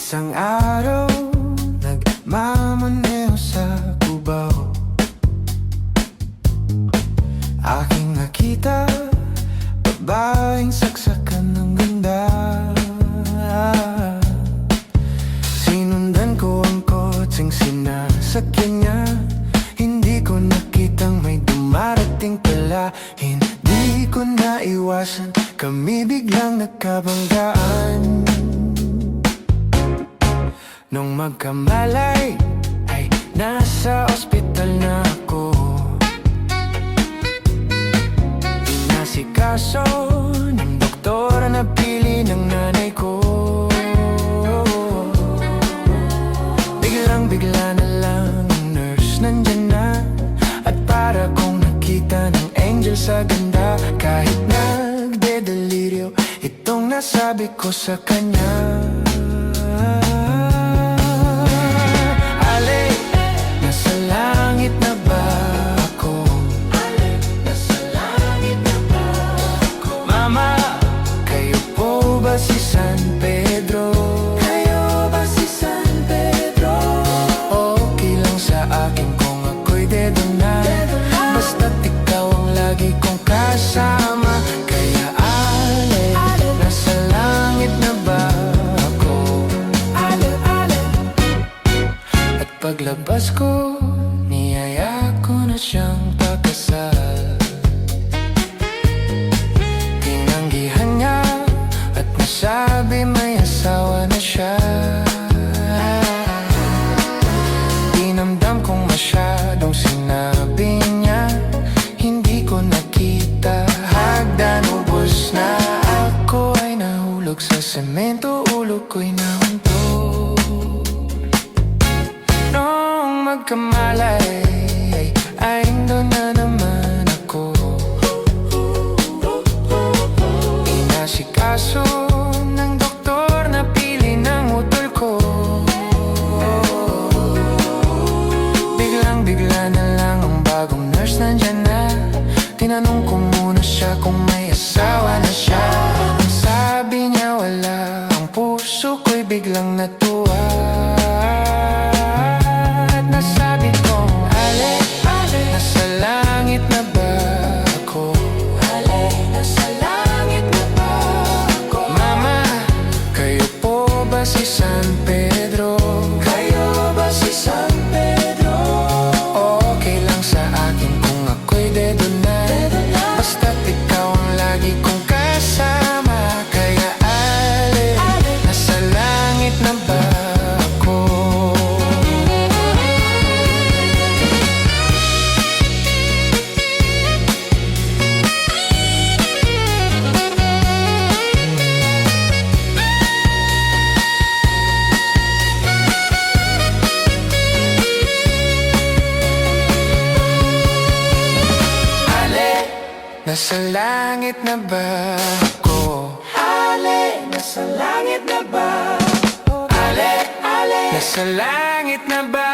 Isang araw, nagmamaneho sa Cubao. Aking nakita, babaeng saksakan ng ganda. Sinundan ko ang kotseng sinasakyan niya. Hindi ko nakitang may dumarating pala. Hindi ko naiwasan, kami biglang nagkabanggaan. Nung magkamalay, ay nasa ospital na ako. Inasikaso ng doktor na pili ng nanay ko. Biglang-bigla na lang ang nurse nandyan na. At para kong nakita ng angel sa ganda. Kahit nagde-delirio, itong nasabi ko sa kanya. Si San Pedro, kayo ba si San Pedro? Okay lang sa akin kung ako'y dedo na. Basta't ikaw ang lagi kong kasama. Kaya ale, nasa langit na ba ako? Ale, ale. At paglabas ko, niyaya ko na siyang pagkasal. Sabi may asawa na siya. Dinamdam kong masyadong sinabi niya. Hindi ko nakita, hagdan ubos na. Ako ay nahulog sa semento, ulo ko'y nahuntog. Nung magkamalay, ay doon na naman ako. Inasikaso nandyan na. Tinanong ko muna siya kung may asawa na siya. Ang sabi niya wala, ang puso ko'y biglang natuwa. At nasabi kong ale, ale, nasa langit na ba ako? Ale, nasa langit na ba ako? Mama, kayo po ba si San Pedro? Kayo ba si San Pedro? Okay lang sa akin kung ako'y dedo na. Basta't ikaw ang lagi kong kasama. Kaya ale, nasa langit na ba ako? Nasa langit na ba ako? Ale, nasa langit na ba? Ale, ale, nasa langit na ba?